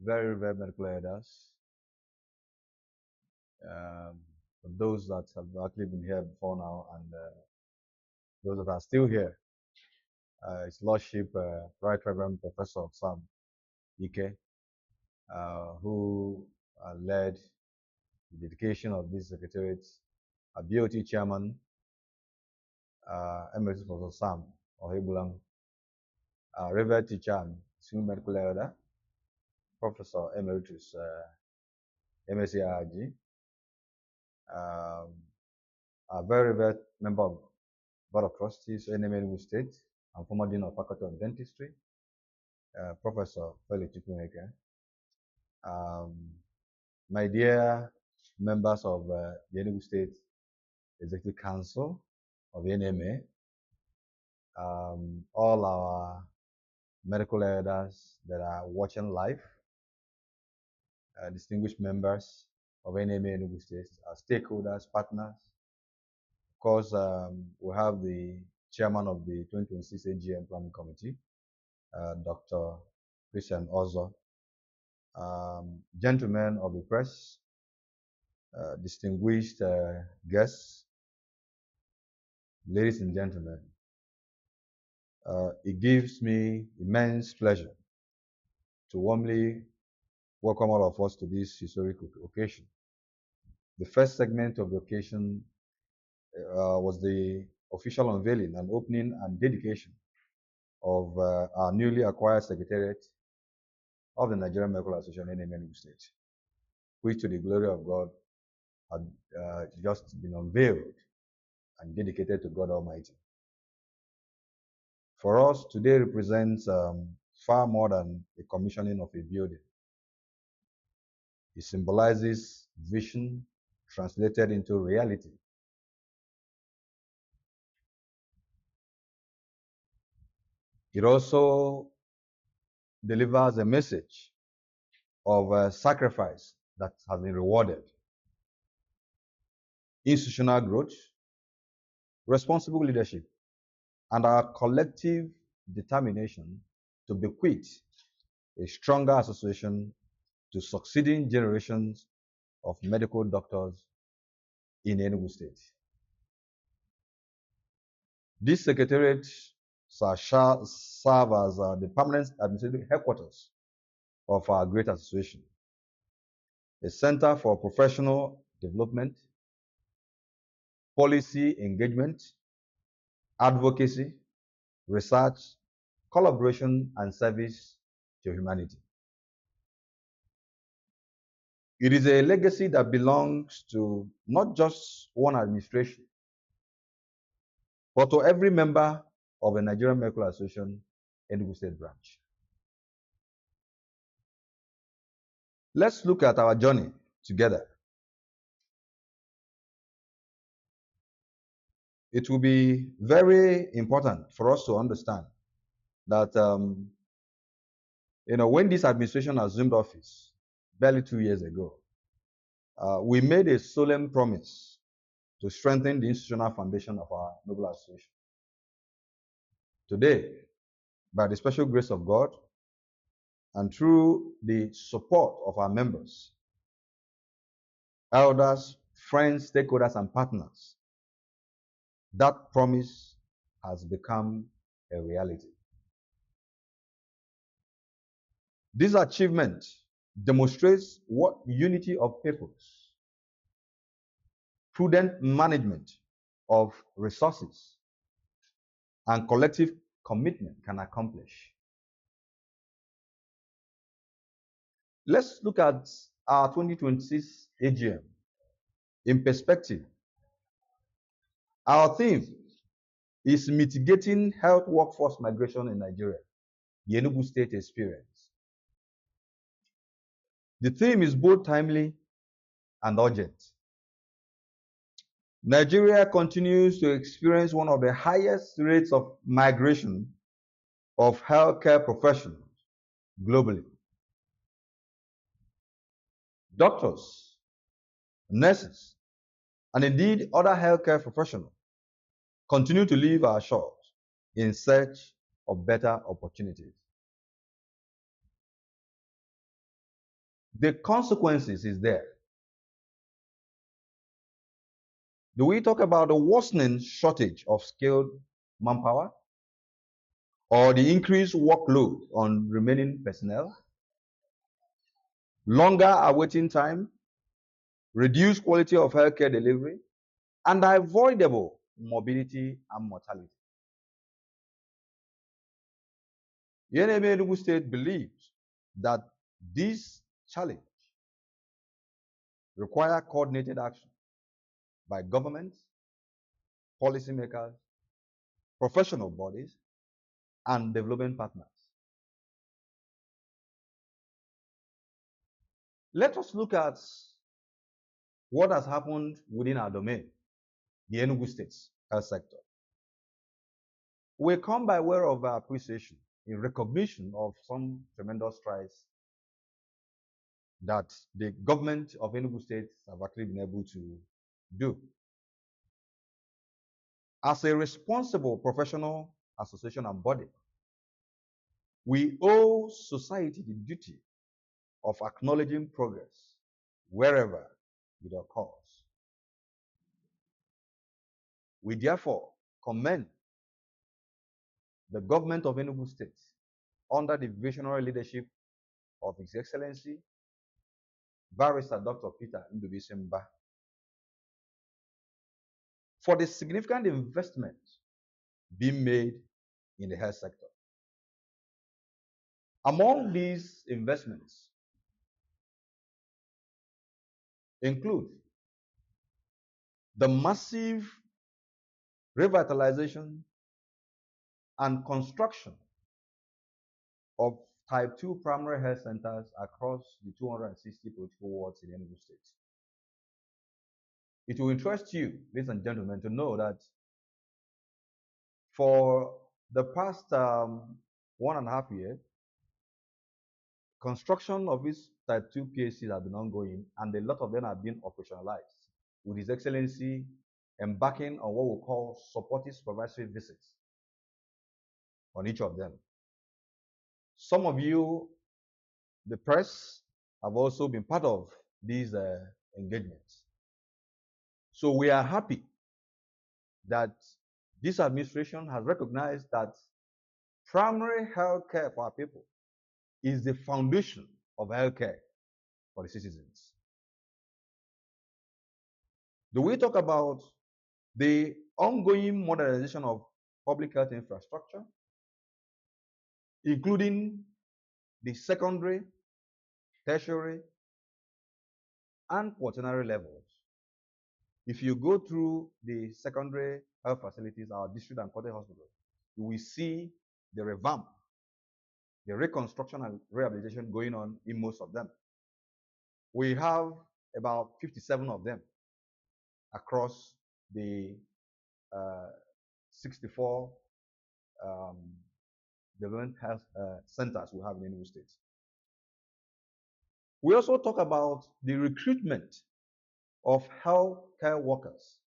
very, very medical elders, um, those that have actually been here before now, and those that are still here. His Lordship, Right Reverend Professor Sam Ike, who led the dedication of this secretariat, BOT Chairman, Emeritus Professor Sam Ohebulang, Reverend Teacher and Senior Medical Elder, Professor Emeritus MSc RG, a very, very member of Board of Trustees, NMA Enugu State, and former Dean of Faculty of Dentistry, Professor Felix Chukwuemeka. My dear members of the Enugu State Executive Council of the NMA, all our medical elders that are watching live, distinguished members of NMA Enugu State, our stakeholders, partners. Of course, we have the chairman of the 2026 AGM Planning Committee, Dr. Christian Ozo, gentlemen of the press, distinguished guests, ladies and gentlemen. It gives me immense pleasure to warmly welcome all of us to this historic occasion. The first segment of the occasion was the official unveiling and opening and dedication of our newly acquired secretariat of the Nigerian Medical Association in Enugu State, which to the glory of God had just been unveiled and dedicated to God Almighty. For us, today represents far more than a commissioning of a building. It symbolizes vision translated into reality. It also delivers a message of sacrifice that has been rewarded. Institutional growth, responsible leadership, and our collective determination to bequeath a stronger association to succeeding generations of medical doctors in Enugu State. This secretariat shall serve as the permanent administrative headquarters of our great association, a center for professional development, policy engagement, advocacy, research, collaboration, and service to humanity. It is a legacy that belongs to not just one administration, but to every member of the Nigerian Medical Association Enugu State branch. Let's look at our journey together. It will be very important for us to understand that when this administration assumed office barely 2 years ago, we made a solemn promise to strengthen the institutional foundation of our Medical Association. Today, by the special grace of God and through the support of our members, elders, friends, stakeholders, and partners, that promise has become a reality. This achievement demonstrates what unity of purpose, prudent management of resources, and collective commitment can accomplish. Let's look at our 2026 AGM in perspective. Our theme is mitigating health workforce migration in Nigeria, the Enugu State experience. The theme is both timely and urgent. Nigeria continues to experience one of the highest rates of migration of healthcare professionals globally. Doctors, nurses, and indeed other healthcare professionals continue to leave our shores in search of better opportunities. The consequences is there. Do we talk about the worsening shortage of skilled manpower or the increased workload on remaining personnel, longer awaiting time, reduced quality of healthcare delivery, and avoidable morbidity and mortality? The NMA Enugu State believes that this challenge requires coordinated action by governments, policymakers, professional bodies, and development partners. Let us look at what has happened within our domain, the Enugu State's health sector. We come by way of appreciation in recognition of some tremendous strides that the government of Enugu State have actually been able to do. As a responsible professional association and body, we owe society the duty of acknowledging progress wherever it occurs. We therefore commend the government of Enugu State under the visionary leadership of His Excellency Barrister Dr. Peter Ndubisimba for the significant investment being made in the health sector. Among these investments include the massive revitalization and construction of Type 2 primary health centers across the 260 political wards in Enugu State. It will interest you, ladies and gentlemen, to know that for the past 1.5 years, construction of these Type 2 PHCs have been ongoing, and a lot of them have been operationalized, with His Excellency embarking on what we call supportive supervisory visits on each of them. Some of you, the press, have also been part of these engagements. So we are happy that this administration has recognized that primary health care for our people is the foundation of health care for the citizens. Do we talk about the ongoing modernization of public health infrastructure, including the secondary, tertiary, and quaternary levels? If you go through the secondary health facilities, our district and quarter hospitals, you will see the revamp, the reconstruction and rehabilitation going on in most of them. We have about 57 of them across the 64 development health centers we have in Enugu State. We also talk about the recruitment of healthcare workers.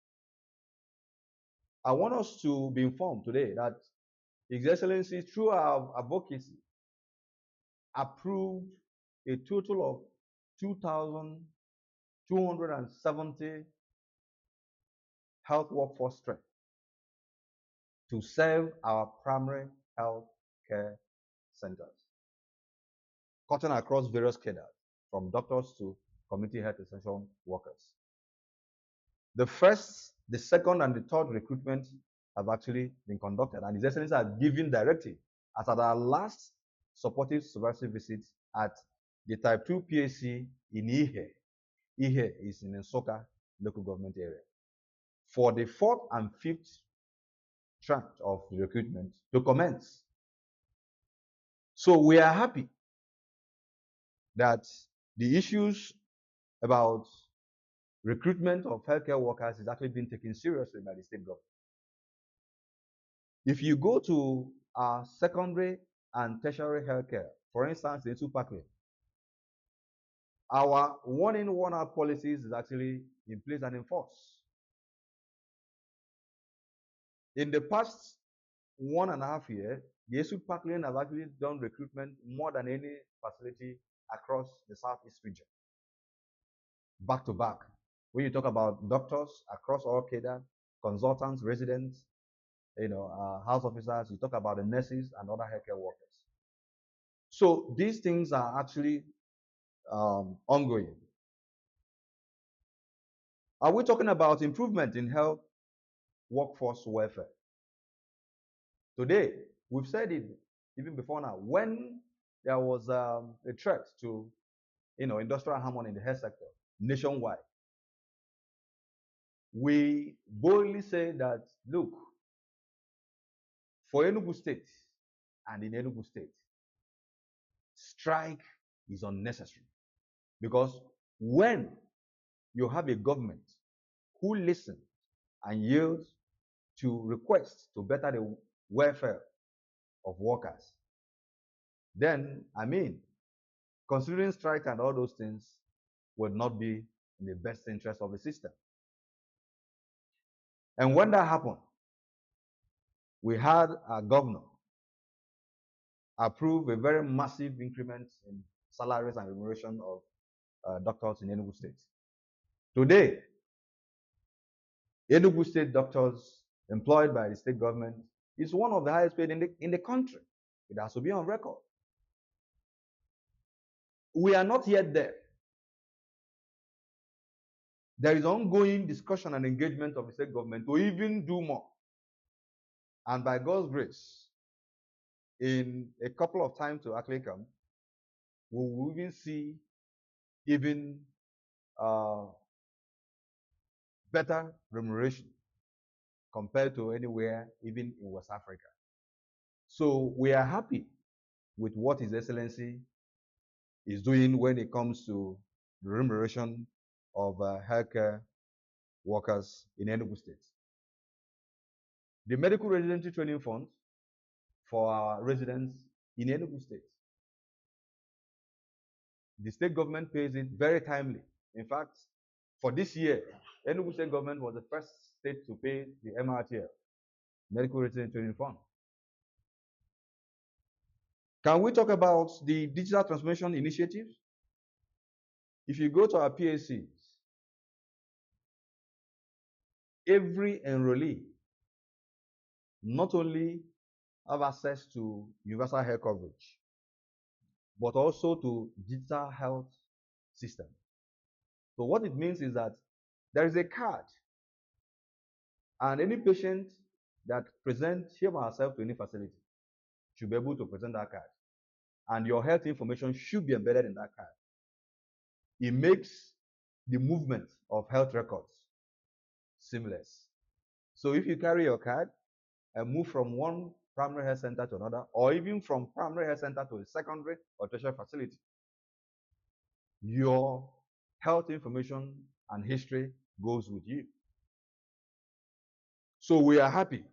I want us to be informed today that His Excellency, through our advocacy, approved a total of 2,270 health workforce strength to serve our primary health care centers, cutting across various cadres, from doctors to community health extension workers. The first, the second, and the third recruitment have actually been conducted, and His Excellency has given directive as at our last supportive supervisory visit at the Type 2 PHC in Ihe. Ihe is in Nsoka local government area, for the fourth and fifth tranche of the recruitment to commence. So we are happy that the issues about recruitment of healthcare workers is actually being taken seriously by the state government. If you go to our secondary and tertiary healthcare, for instance, in Supakwe, our one-in, one-out policies is actually in place and enforced. In the past 1.5 years, the Esut Parkland have actually done recruitment more than any facility across the Southeast region, back to back. When you talk about doctors across all cadre, consultants, residents, house officers, you talk about the nurses and other healthcare workers. So these things are actually ongoing. Are we talking about improvement in health workforce welfare? Today, we've said it even before now, when there was a threat to industrial harmony in the health sector nationwide, we boldly say that, look, for Enugu State and in Enugu State, strike is unnecessary. Because when you have a government who listens and yields to requests to better the welfare of workers, then, considering strike and all those things would not be in the best interest of the system. And when that happened, we had a governor approve a very massive increment in salaries and remuneration of doctors in Enugu State. Today, Enugu State doctors employed by the state government is one of the highest paid in the country. It has to be on record. We are not yet there. There is ongoing discussion and engagement of the state government to even do more. And by God's grace, in a couple of times to actually come, we will even see even better remuneration compared to anywhere, even in West Africa. So we are happy with what His Excellency is doing when it comes to the remuneration of healthcare workers in Enugu State. The Medical Residency Training Fund for our residents in Enugu State. The state government pays it very timely. In fact, for this year, Enugu State government was the first state to pay the MRTL, Medical Residency Training Fund. Can we talk about the digital transformation initiatives? If you go to our PACs, every enrollee not only have access to universal health coverage, but also to digital health system. So what it means is that there is a card, and any patient that presents him or herself to any facility should be able to present that card. And your health information should be embedded in that card. It makes the movement of health records seamless. So if you carry your card and move from one primary health center to another, or even from primary health center to a secondary or tertiary facility, your health information and history goes with you. So we are happy.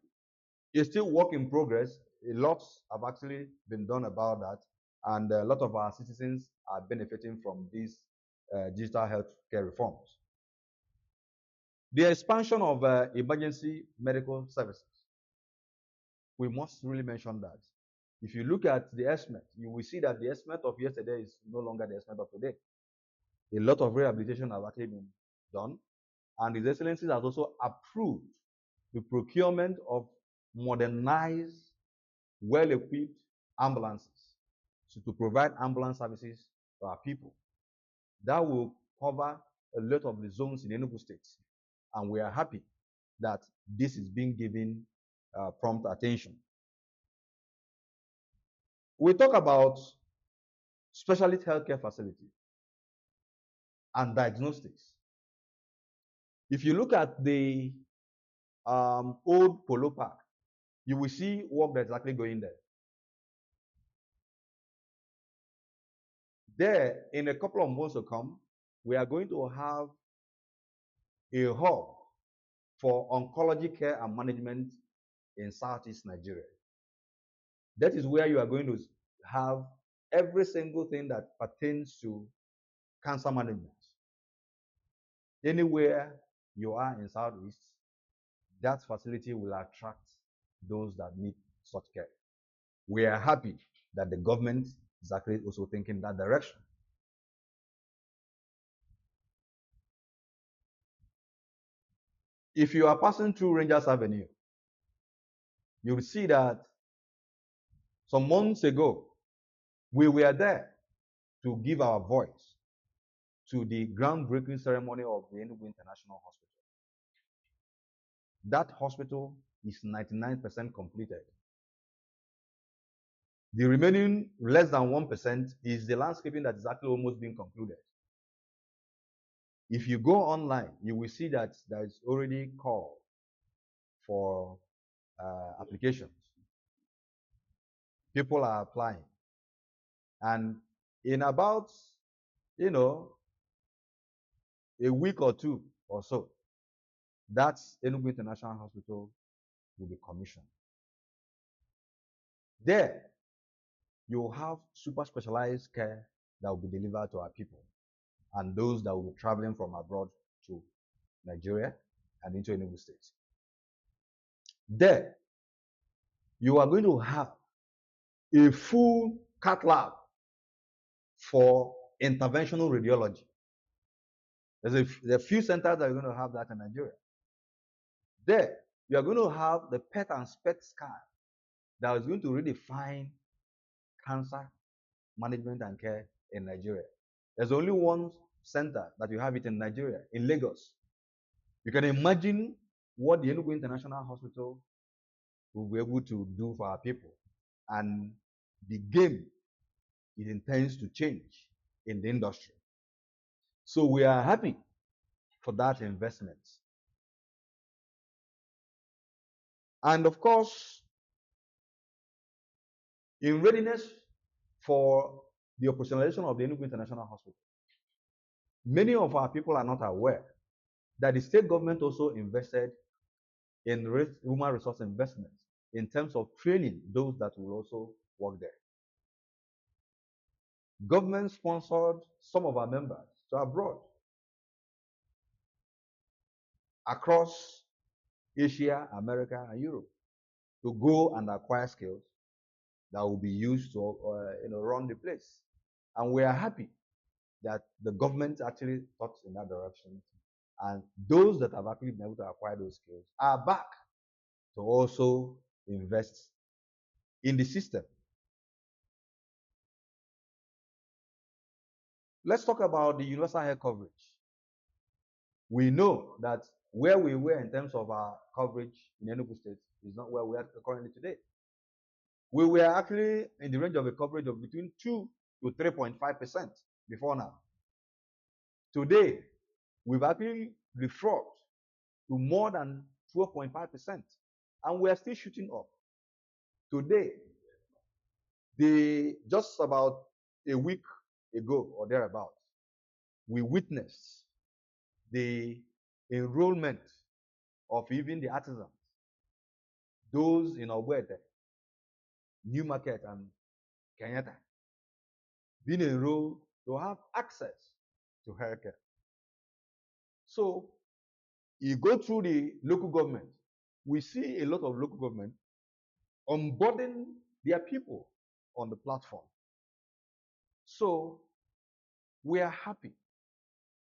It's still work in progress. A lot have actually been done about that, and a lot of our citizens are benefiting from these digital healthcare reforms. The expansion of emergency medical services. We must really mention that. If you look at the estimate, you will see that the estimate of yesterday is no longer the estimate of today. A lot of rehabilitation has actually been done, and His Excellency has also approved the procurement of modernized, well-equipped ambulances to provide ambulance services to our people. That will cover a lot of the zones in Enugu State, and we are happy that this is being given prompt attention. We talk about specialist healthcare facilities and diagnostics. If you look at the old Polo Park, you will see work that's actually going there. There, in a couple of months to come, we are going to have a hub for oncology care and management in Southeast Nigeria. That is where you are going to have every single thing that pertains to cancer management. Anywhere you are in Southeast, that facility will attract those that need such care. We are happy that the government is actually also thinking that direction. If you are passing through Rangers Avenue, you will see that some months ago, we were there to give our voice to the groundbreaking ceremony of the Enugu International Hospital. That hospital is 99% completed. The remaining less than 1% is the landscaping that is actually almost being concluded. If you go online, you will see that there is already call for applications. People are applying. And in about, a week or two or so, that Enugu International Hospital will be commissioned. There, you will have super specialized care that will be delivered to our people and those that will be traveling from abroad to Nigeria and into Enugu State. There, you are going to have a full cath lab for interventional radiology. There's a few centers that are going to have that in Nigeria. There, you are going to have the PET and SPECT scan that is going to redefine cancer management and care in Nigeria. There's only one center that you have it in Nigeria, in Lagos. You can imagine what the Enugu International Hospital will be able to do for our people. And the game, it intends to change in the industry. So we are happy for that investment. And of course, in readiness for the operationalization of the Enugu International Hospital, many of our people are not aware that the state government also invested in human resource investments in terms of training those that will also work there. Government sponsored some of our members to abroad, across Asia, America, and Europe, to go and acquire skills that will be used to run the place. And we are happy that the government actually thought in that direction. And those that have actually been able to acquire those skills are back to also invest in the system. Let's talk about the universal health coverage. We know that where we were in terms of our coverage in Enugu State is not where we are currently today. We were actually in the range of a coverage of between 2 to 3.5% before now. Today, we've actually leapfrogged to more than 12.5%, and we are still shooting up. Today, just about a week ago or thereabouts, we witnessed the enrollment of even the artisans, those in Ogbete, New Market, and Kenyatta, being enrolled to have access to healthcare. So, you go through the local government, we see a lot of local government onboarding their people on the platform. So, we are happy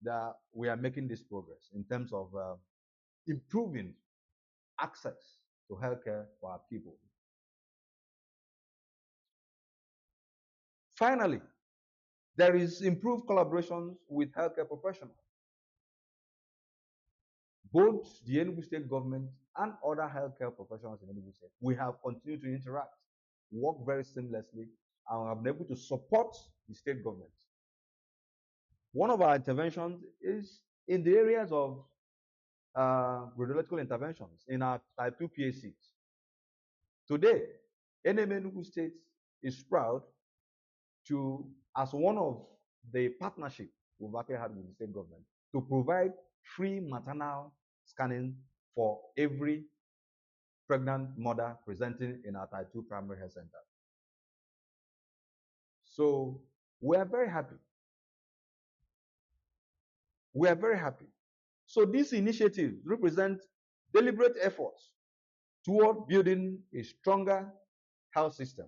that we are making this progress in terms of improving access to healthcare for our people. Finally, there is improved collaborations with healthcare professionals. Both the Enugu State government and other healthcare professionals in Enugu State, we have continued to interact, work very seamlessly, and have been able to support the state government. One of our interventions is in the areas of radiological interventions in our type 2 PACs. Today, NMA Enugu State is proud to, as one of the partnership we've actually had with the state government, to provide free maternal scanning for every pregnant mother presenting in our type 2 primary health center. So we are very happy. We are very happy. So these initiatives represent deliberate efforts toward building a stronger health system.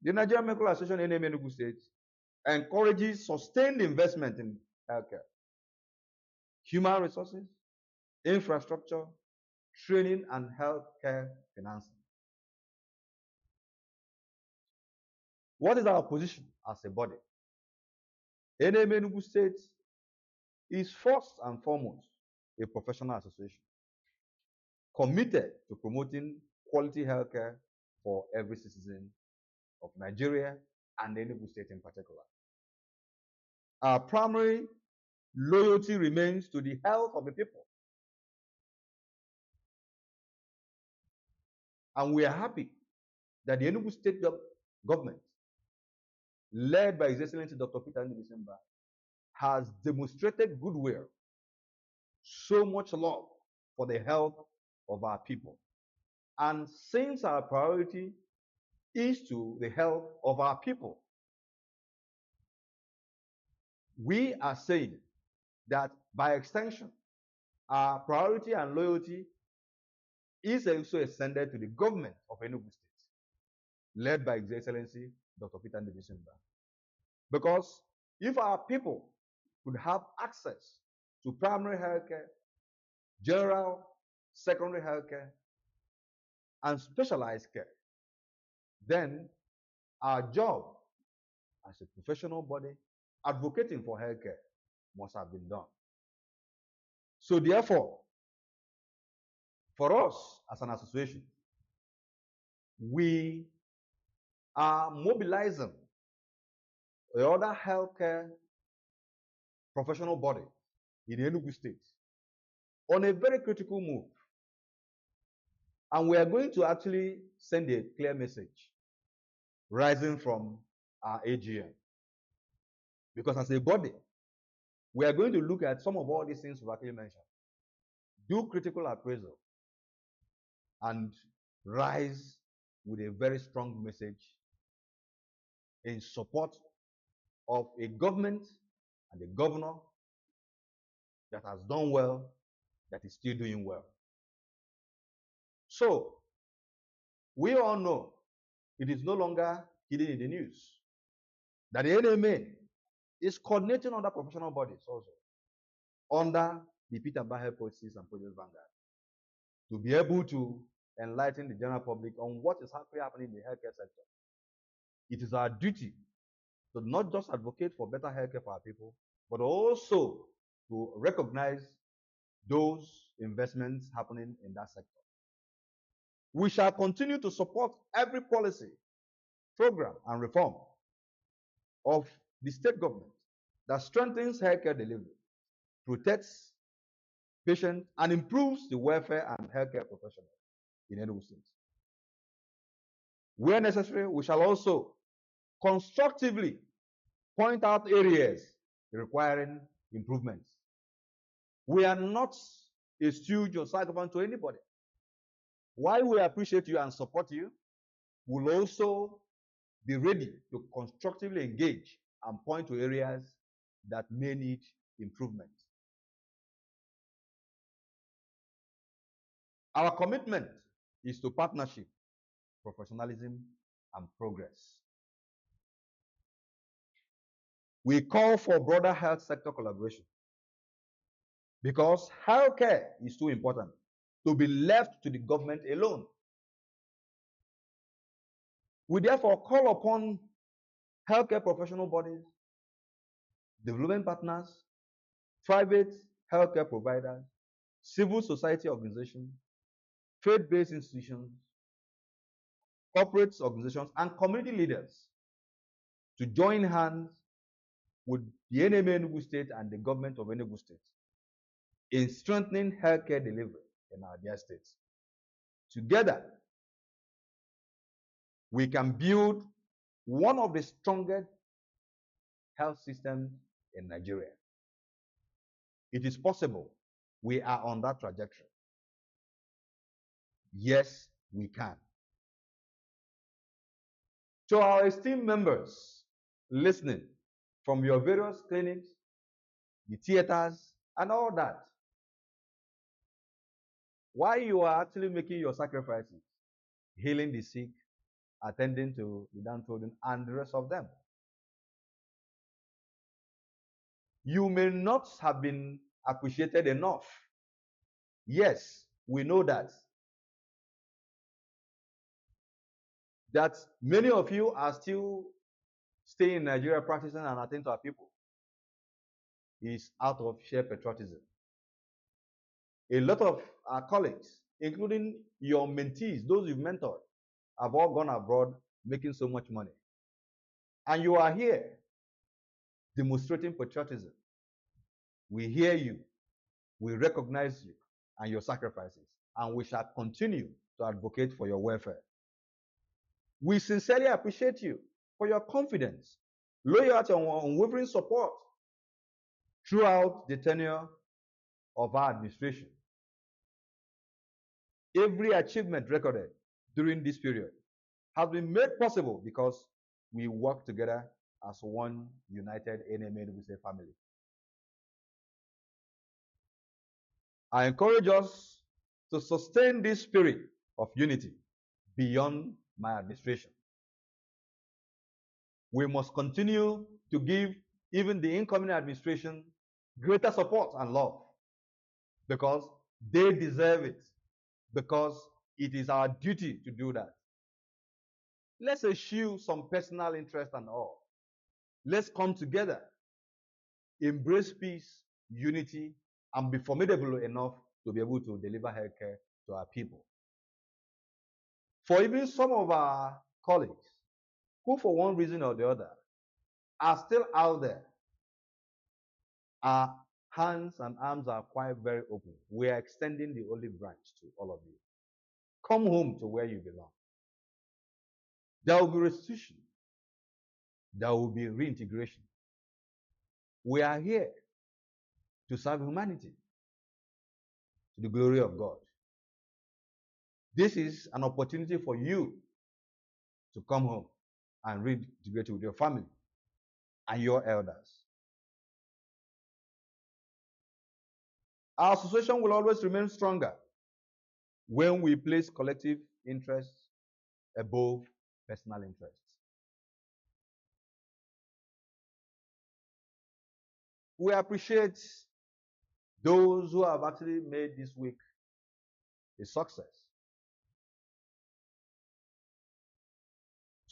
The Nigerian Medical Association NMA Enugu State encourages sustained investment in healthcare, human resources, infrastructure, training, and healthcare financing. What is our position as a body? NMA Enugu State is first and foremost a professional association committed to promoting quality healthcare for every citizen of Nigeria and Enugu State in particular. Our primary loyalty remains to the health of the people. And we are happy that the Enugu State government, led by His Excellency Dr. Peter Ndubisimba, has demonstrated goodwill, so much love for the health of our people. And since our priority is to the health of our people, we are saying that by extension, our priority and loyalty is also extended to the government of Enugu State, led by His Excellency Dr. Peter Ndubisimba. Because if our people could have access to primary healthcare, general, secondary healthcare, and specialized care, then our job as a professional body advocating for healthcare must have been done. So therefore, for us as an association, we are mobilizing the other healthcare professional body in Enugu State on a very critical move. And we are going to actually send a clear message rising from our AGM. Because as a body, we are going to look at some of all these things we've actually mentioned, do critical appraisal, and rise with a very strong message in support of a government and a governor that has done well, that is still doing well. So, we all know it is no longer hidden in the news that the NMA is coordinating other professional bodies also under the Peter Bahe Policies and Projects Vanguard to be able to enlighten the general public on what is actually happening in the healthcare sector. It is our duty to not just advocate for better healthcare for our people, but also to recognize those investments happening in that sector. We shall continue to support every policy, program, and reform of the state government that strengthens healthcare delivery, protects patients, and improves the welfare and healthcare professionals in Enugu State. Where necessary, we shall also constructively point out areas requiring improvements. We are not a stooge or sycophant to anybody. While we appreciate you and support you, we'll also be ready to constructively engage and point to areas that may need improvement. Our commitment is to partnership, professionalism, and progress. We call for broader health sector collaboration because healthcare is too important to be left to the government alone. We therefore call upon healthcare professional bodies, development partners, private healthcare providers, civil society organizations, faith-based institutions, corporate organizations, and community leaders to join hands with the NMA Enugu State and the government of Enugu State in strengthening healthcare delivery in our dear states. Together, we can build one of the strongest health systems in Nigeria. It is possible. We are on that trajectory. Yes, we can. To our esteemed members listening from your various clinics, the theaters, and all that, while you are actually making your sacrifices, healing the sick, attending to the downtrodden, and the rest of them, you may not have been appreciated enough Yes, we know that many of you are still staying in Nigeria practicing and attending to our people. Is out of sheer patriotism. A lot of our colleagues, including your mentees, those you've mentored, have all gone abroad making so much money. And you are here demonstrating patriotism. We hear you, we recognize you and your sacrifices, and we shall continue to advocate for your welfare. We sincerely appreciate you for your confidence, loyalty, and unwavering support throughout the tenure of our administration. Every achievement recorded during this period has been made possible because we work together as one united NMA Enugu family. I encourage us to sustain this spirit of unity beyond my administration. We must continue to give even the incoming administration greater support and love because they deserve it, because it is our duty to do that. Let's eschew some personal interest and all. Let's come together, embrace peace, unity, and be formidable enough to be able to deliver healthcare to our people. For even some of our colleagues who, for one reason or the other, are still out there, our hands and arms are quite very open. We are extending the olive branch to all of you. Come home to where you belong. There will be restitution. There will be reintegration. We are here to serve humanity to the glory of God. This is an opportunity for you to come home and reintegrate with your family and your elders. Our association will always remain stronger when we place collective interests above personal interests. We appreciate those who have actually made this week a success.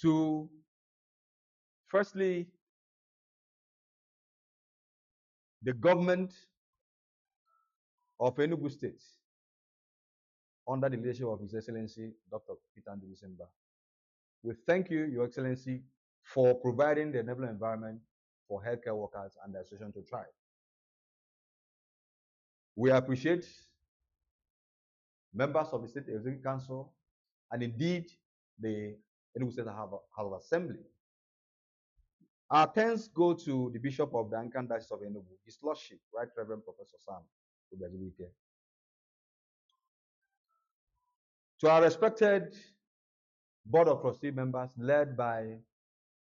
To firstly, the government of Enugu State, under the leadership of His Excellency Dr. Peter Ndubisimba. We thank you, Your Excellency, for providing the enabling environment for healthcare workers and the association to thrive. We appreciate members of the State Executive Council and indeed the Enugu State House of Assembly. Our thanks go to the Bishop of the Anglican Diocese of Enugu, His Lordship, Right Reverend Professor Sam Ubezibike. To our respected Board of Trustee members led by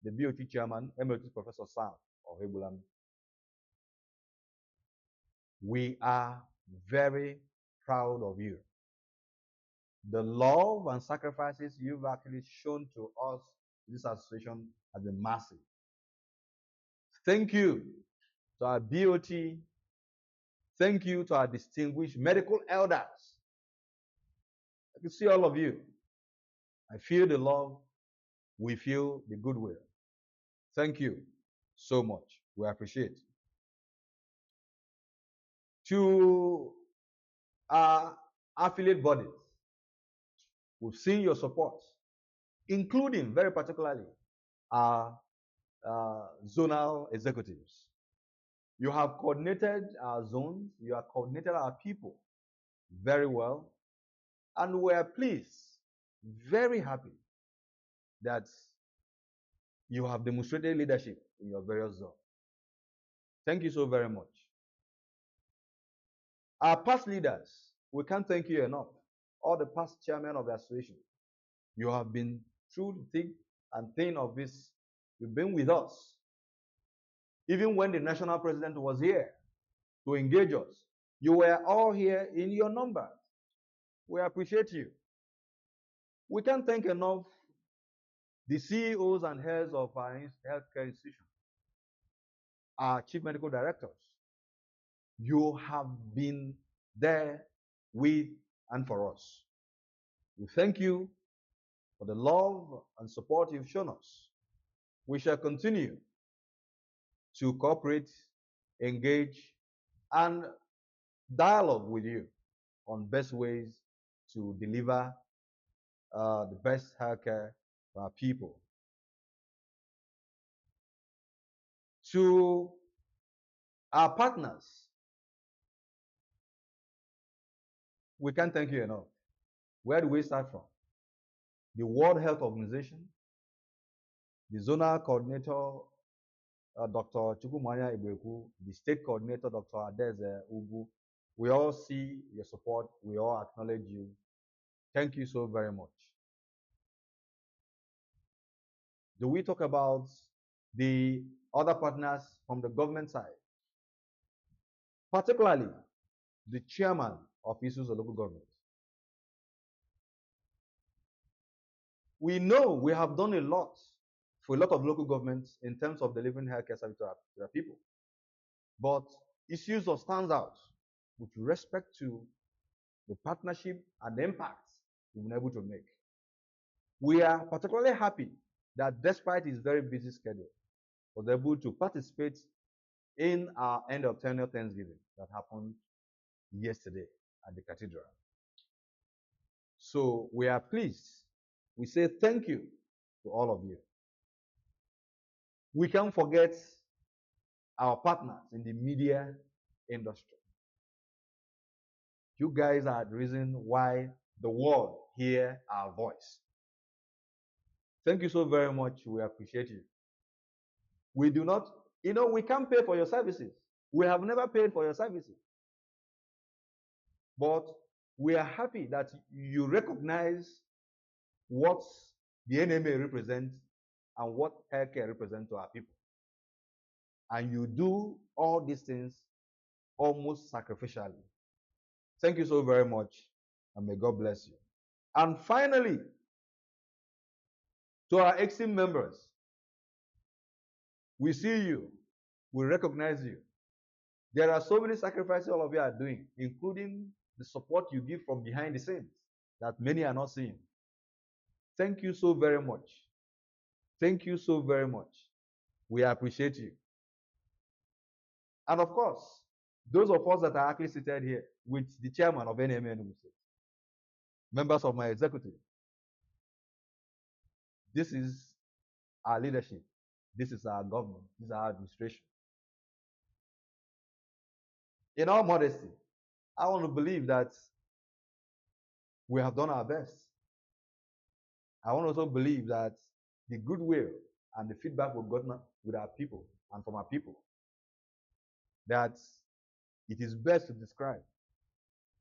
the BOT Chairman, Emeritus Professor Sam Ohebulam, we are very proud of you. The love and sacrifices you've actually shown to us, this association, has been massive. Thank you to our BOT. Thank you to our distinguished medical elders. I can see all of you. I feel the love. We feel the goodwill. Thank you so much. We appreciate. To our affiliate bodies, we've seen your support, including very particularly our zonal executives. You have coordinated our zones, you have coordinated our people very well, and we are pleased, very happy that you have demonstrated leadership in your various zones. Thank you so very much. Our past leaders, we can't thank you enough. All the past chairmen of the association, you have been through the thick and thin of this. You've been with us. Even when the national president was here to engage us, you were all here in your numbers. We appreciate you. We can't thank enough the CEOs and heads of our healthcare institutions, our chief medical directors. You have been there with and for us. We thank you for the love and support you've shown us. We shall continue to cooperate, engage, and dialogue with you on best ways to deliver the best healthcare for our people. To our partners, we can't thank you enough. Where do we start from? The World Health Organization, the zonal coordinator, Dr. Chukwumanya Ibweku, the state coordinator, Dr. Adeze Ugu. We all see your support. We all acknowledge you. Thank you so very much. Do we talk about the other partners from the government side? Particularly the chairman of issues of local government. We know we have done a lot for a lot of local governments in terms of delivering healthcare service to our people. But issues of stands out with respect to the partnership and the impact we've been able to make. We are particularly happy that despite his very busy schedule, was able to participate in our end of tenure Thanksgiving that happened yesterday at the cathedral. So we are pleased. We say thank you to all of you. We can't forget our partners in the media industry. You guys are the reason why the world hear our voice. Thank you so very much. We appreciate you. We do not, we can't pay for your services. We have never paid for your services. But we are happy that you recognize what the NMA represents and what healthcare represents to our people. And you do all these things almost sacrificially. Thank you so very much, and may God bless you. And finally, to our AGM members, we see you, we recognize you. There are so many sacrifices all of you are doing, including the support you give from behind the scenes that many are not seeing. Thank you so very much. Thank you so very much. We appreciate you. And of course, those of us that are actually seated here with the chairman of NMA Enugu, members of my executive, this is our leadership. This is our government. This is our administration. In all modesty, I want to believe that we have done our best. I want to also believe that the goodwill and the feedback we've gotten with our people and from our people, that it is best to describe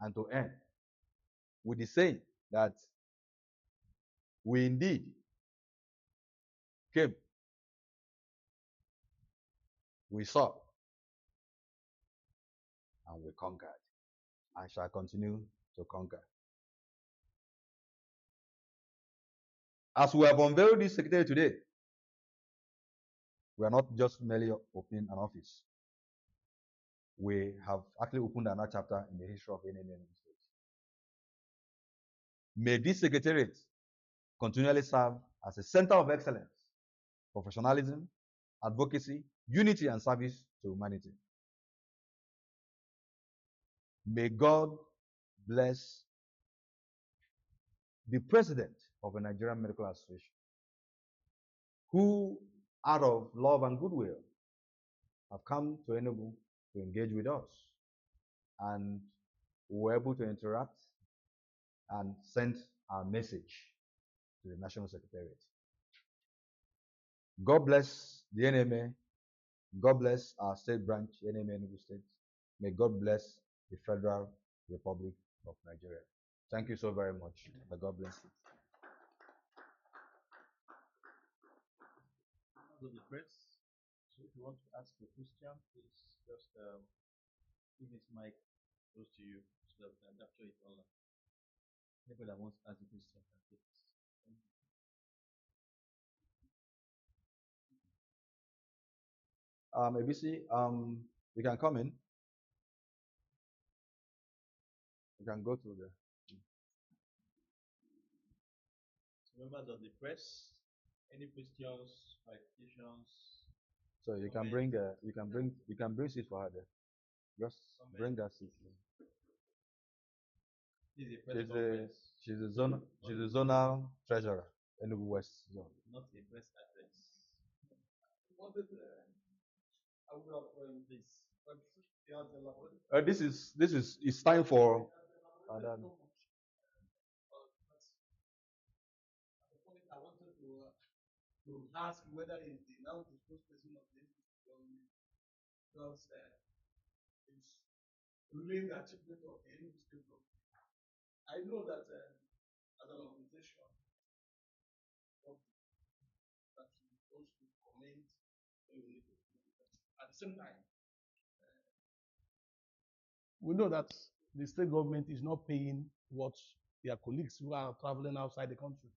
and to end with the saying that we indeed came, we saw, and we conquered, and shall continue to conquer. As we have unveiled this secretary today, we are not just merely opening an office. We have actually opened another chapter in the history of NMA State. May this secretariat continually serve as a center of excellence, professionalism, advocacy, unity, and service to humanity. May God bless the president of the Nigerian Medical Association, who, out of love and goodwill, have come to Enugu to engage with us, and were able to interact and send our message to the National Secretariat. God bless the NMA. God bless our state branch, NMA Enugu State. May God bless the Federal Republic of Nigeria. Thank you so very much. May God bless you. Of the press. So if you want to ask a question, please just give this mic close to you so that we can capture it online. Anybody that wants to ask a question can take this. ABC, you can come in. You can go through there. Members of the press, any questions, clarifications? So you can bring seat for her there. Just bring that seat. This is a press conference. She's a zonal treasurer, Enugu West zone. Not a press address. What is I would have this. This is it's time for. I wanted to ask whether it's the now the spokesperson of the government because it's really the achievement of the Enugu state government. I know that as an organization that is supposed to comment at the same time, we know that the state government is not paying what their colleagues who are traveling outside the country.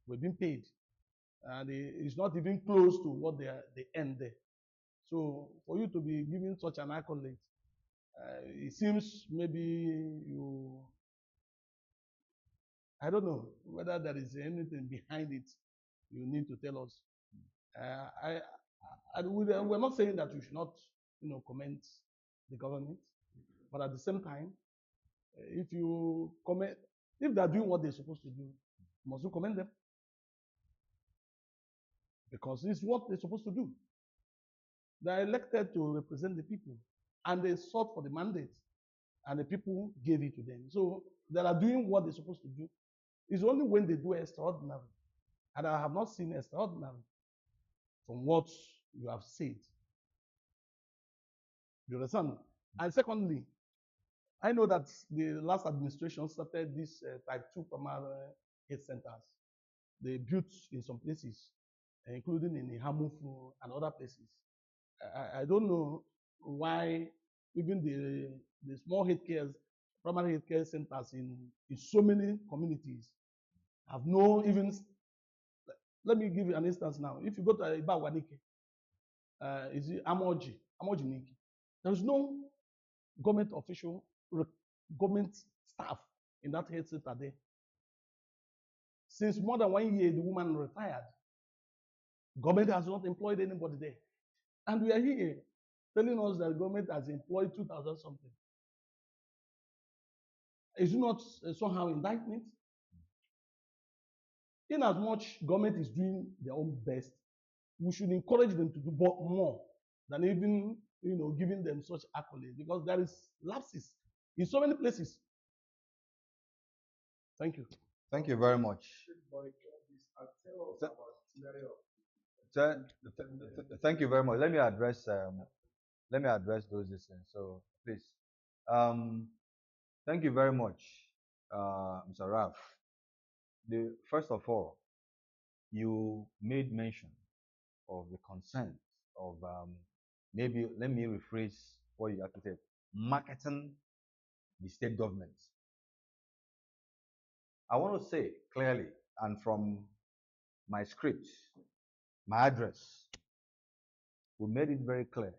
We've been paid. And it's not even close to what they earn there. So for you to be giving such an accolade, it seems maybe you, I don't know whether there is anything behind it you need to tell us. We're not saying that you should not, comment the government, but at the same time, if you comment, if they're doing what they're supposed to do, must you commend them? Because it's what they're supposed to do. They're elected to represent the people, and they sought for the mandate, and the people gave it to them. So they are doing what they're supposed to do. It's only when they do extraordinary, and I have not seen extraordinary from what you have said. You understand? And secondly, I know that the last administration started this type 2 primary health centers. They built in some places, including in Ihamufu and other places. I don't know why even the small healthcare, primary healthcare centers in so many communities have no even. Let me give you an instance now. If you go to Ibawanike, is it Amoji Niki? There is no government official, government staff in that health center there. Since more than 1 year, the woman retired. Government has not employed anybody there. And we are here telling us that the government has employed 2,000 something. Is it not somehow indictment? In as much government is doing their own best, we should encourage them to do more than even giving them such accolades, because there is lapses in so many places. Thank you. Thank you very much. Thank you very much. Let me address those things. So please, thank you very much, Mr. Raf. First of all, you made mention of the consent of maybe let me rephrase what you actually said, marketing the state government. I want to say clearly, and from my script, my address, we made it very clear.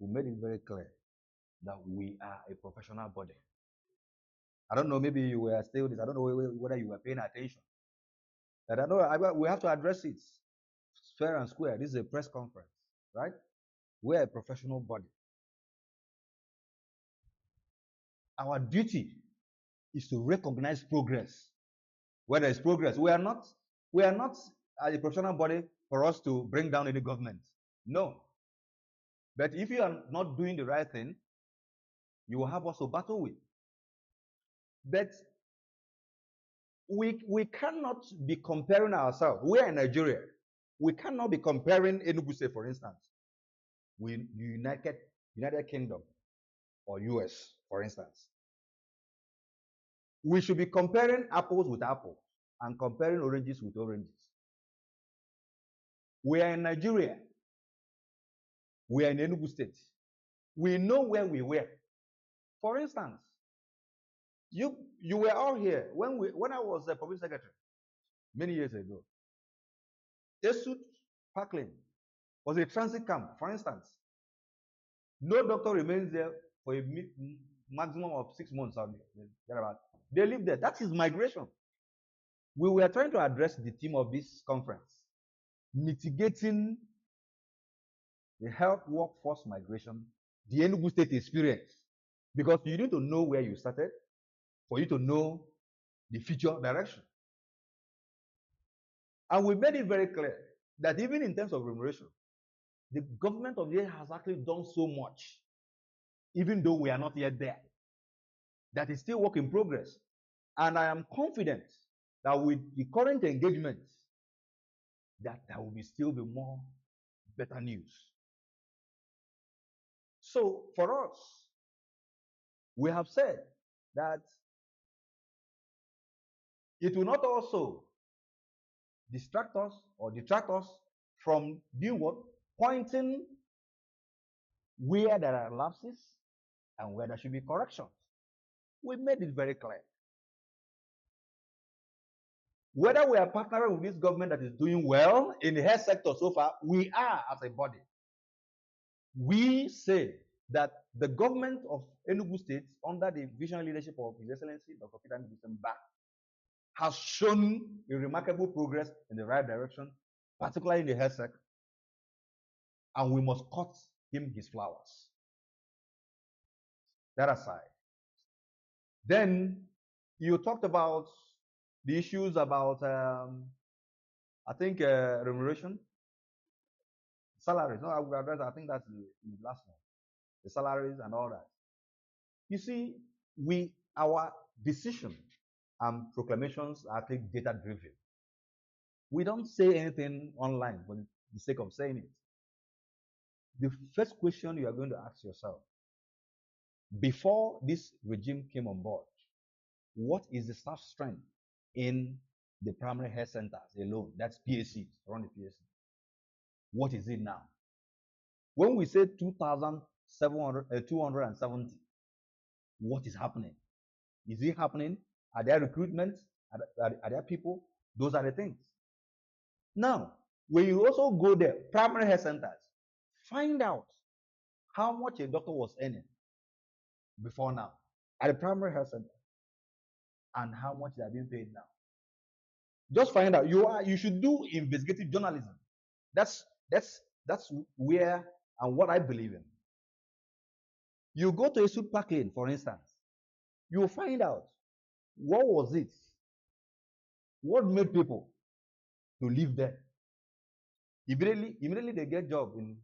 We made it very clear that we are a professional body. I don't know, maybe you were still this. I don't know whether you were paying attention. But I know we have to address it fair and square. This is a press conference, right? We're a professional body. Our duty is to recognize progress. Where there is progress, we are not as a professional body for us to bring down any government. No. But if you are not doing the right thing, you will have us to battle with. But we cannot be comparing ourselves. We are in Nigeria. We cannot be comparing Enugu State, for instance, with United Kingdom or US, for instance. We should be comparing apples with apples and comparing oranges with oranges. We are in Nigeria. We are in Enugu State. We know where we were. For instance, you were all here when I was the public secretary many years ago. Esut Parkland was a transit camp, for instance. No doctor remains there for maximum of 6 months or thereabout. They live there. That is migration. We were trying to address the theme of this conference, mitigating the health workforce migration, the Enugu State experience. Because you need to know where you started for you to know the future direction. And we made it very clear that even in terms of remuneration, the government of the year has actually done so much, even though we are not yet there. That is still work in progress. And I am confident that with the current engagements, that there will still be more better news. So for us, we have said that it will not also distract us or detract us from doing what? Pointing where there are lapses and where there should be corrections. We made it very clear. Whether we are partnering with this government that is doing well in the health sector so far, we are as a body. We say that the government of Enugu State, under the visionary leadership of His Excellency Dr. Peter Ndubisamba, has shown a remarkable progress in the right direction, particularly in the health sector. And we must cut him his flowers. That aside. Then you talked about the issues about, I think, remuneration, salaries. No, I will address. I think that's the last one. The salaries and all that. You see, our decision and proclamations are actually data driven. We don't say anything online for the sake of saying it. The first question you are going to ask yourself before this regime came on board, what is the staff strength in the primary health centers alone? That's PACs, around the PAC. What is it now? When we say 2,270, what is happening? Is it happening? Are there recruitments? Are there people? Those are the things. Now, when you also go there, primary health centers, find out how much a doctor was earning before now at the primary health center and how much they are being paid now. Just find out. You should do investigative journalism. That's where and what I believe in. You go to a suit parking, for instance, you will find out what was it, what made people to live there. Immediately they get job in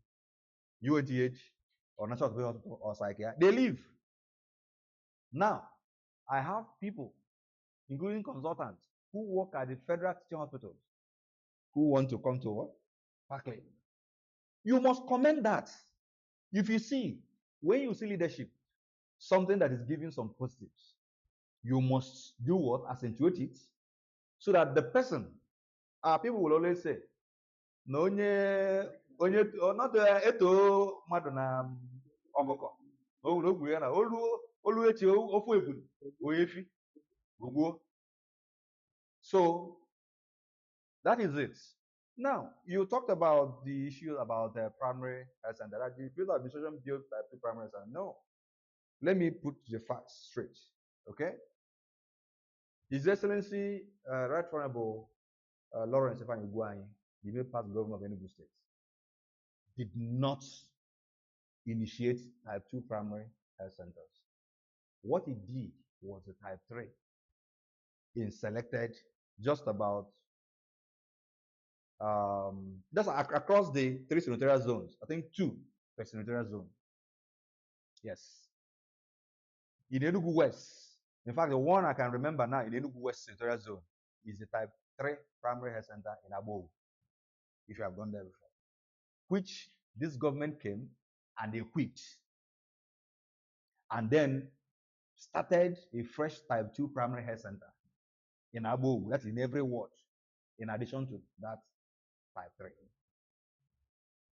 UATH or National Hospital or Psychiatry, they leave. Now, I have people, including consultants, who work at the federal teaching hospitals, who want to come to what? Parkley. You must comment that. If you see, when you see leadership, something that is giving some positives, you must do what? Accentuate it, so that the person, people will always say, no, not eto mmadụ na ọkụkọ ogwu ya na olu echi ofu ebulu oyefi ogbuo. So that is it. Now, you talked about the issue about the primary health center. That the field administration built type 2 primary health center. No. Let me put the facts straight. Okay? His Excellency, Right Honorable Lawrence Ifeanyi Ugwuanyi, the new past governor of Enugu State, did not initiate type 2 primary health centers. What he did was a type 3. He selected just about just across the 3 senatorial zones. I think 2 per senatorial zone. Yes. In Enugu West, in fact, the one I can remember now in Enugu West senatorial zone is the type 3 primary health center in Abo, if you have gone there before, which this government came and equipped, and then started a fresh type 2 primary health center in Abo, that's in every ward, in addition to that type 3.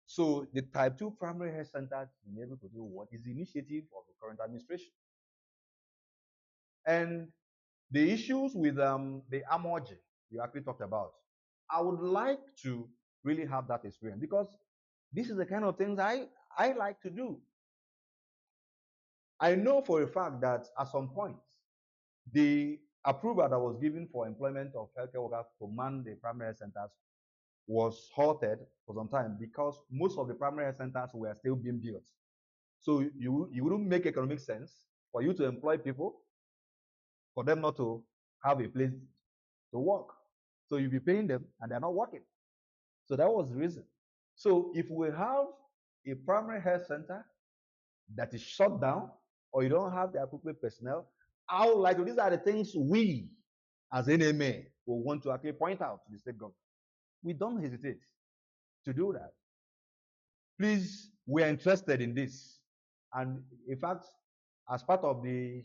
So the type 2 primary health center in able to do what is the initiative of the current administration. And the issues with the AMOG you actually talked about, I would like to really have that experience, because this is the kind of things I like to do. I know for a fact that at some point, the approval that was given for employment of healthcare workers to man the primary health centers was halted for some time because most of the primary health centers were still being built. So you wouldn't make economic sense for you to employ people for them not to have a place to work. So you'll be paying them and they're not working. So that was the reason. So if we have a primary health center that is shut down or you don't have the appropriate personnel, how likely these are the things we as NMA will want to actually point out to the state government. We don't hesitate to do that. Please, we are interested in this. And in fact, as part of the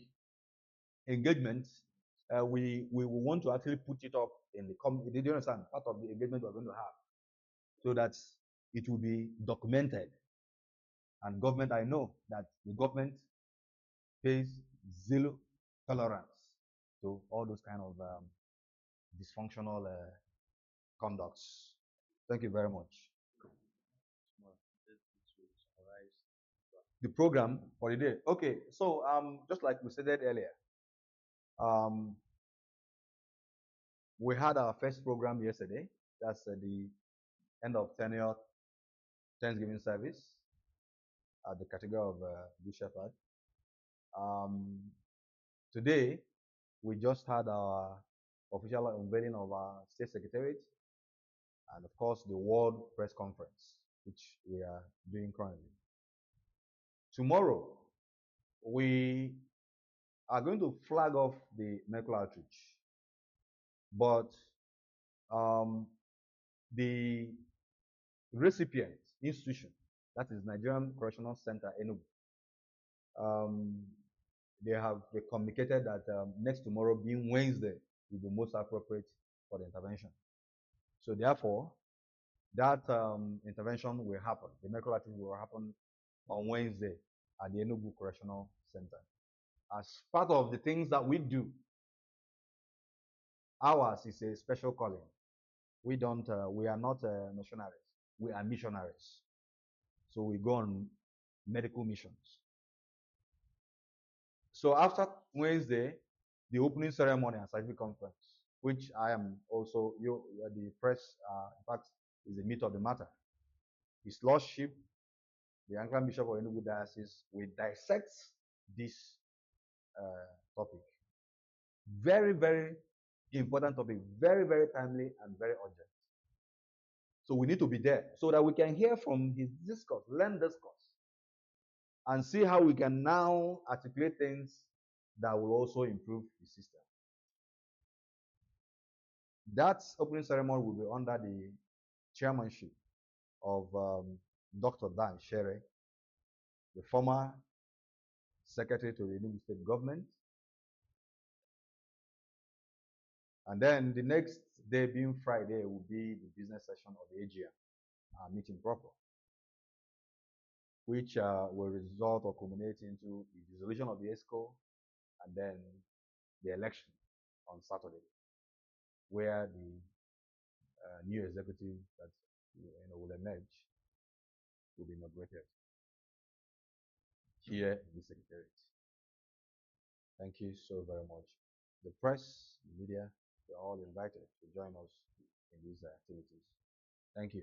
engagement, we want to actually put it up in the community. Did you understand? Part of the engagement we're going to have so that it will be documented. And government, I know that the government pays zero tolerance to all those kind of dysfunctional conducts. Thank you very much. The program for the day. Okay, so just like we stated earlier, um, we had our first program yesterday. That's the end of tenure Thanksgiving service at the Cathedral of Good Shepherd. Today, we just had our official unveiling of our state secretariat and, of course, the World Press Conference, which we are doing currently. Tomorrow, we are going to flag off the medical outreach, but the recipient institution, that is Nigerian Correctional Center, Enugu, they communicated that next tomorrow, being Wednesday, will be most appropriate for the intervention. So therefore, that intervention will happen. The medical activity will happen on Wednesday at the Enugu Correctional Center. As part of the things that we do, ours is a special calling. We are not missionaries. We are missionaries. So we go on medical missions. So after Wednesday, the opening ceremony and scientific conference, which I am also, the press, in fact, is the meat of the matter. His Lordship, the Anglican Bishop of Enugu Diocese, will dissect this topic. Very, very important topic, very, very timely and very urgent. So we need to be there so that we can hear from his discourse, learn discourse, and see how we can now articulate things that will also improve the system. That opening ceremony will be under the chairmanship of Dr. Dan Shere, the former secretary to the Enugu State Government. And then the next day, being Friday, will be the business session of the AGM, meeting proper, which will result or culminate into the dissolution of the ESCO and then the election on Saturday, where the new executive that will emerge will be inaugurated here in the Secretariat. Thank you so very much. The press, the media, they're all invited to join us in these activities. Thank you.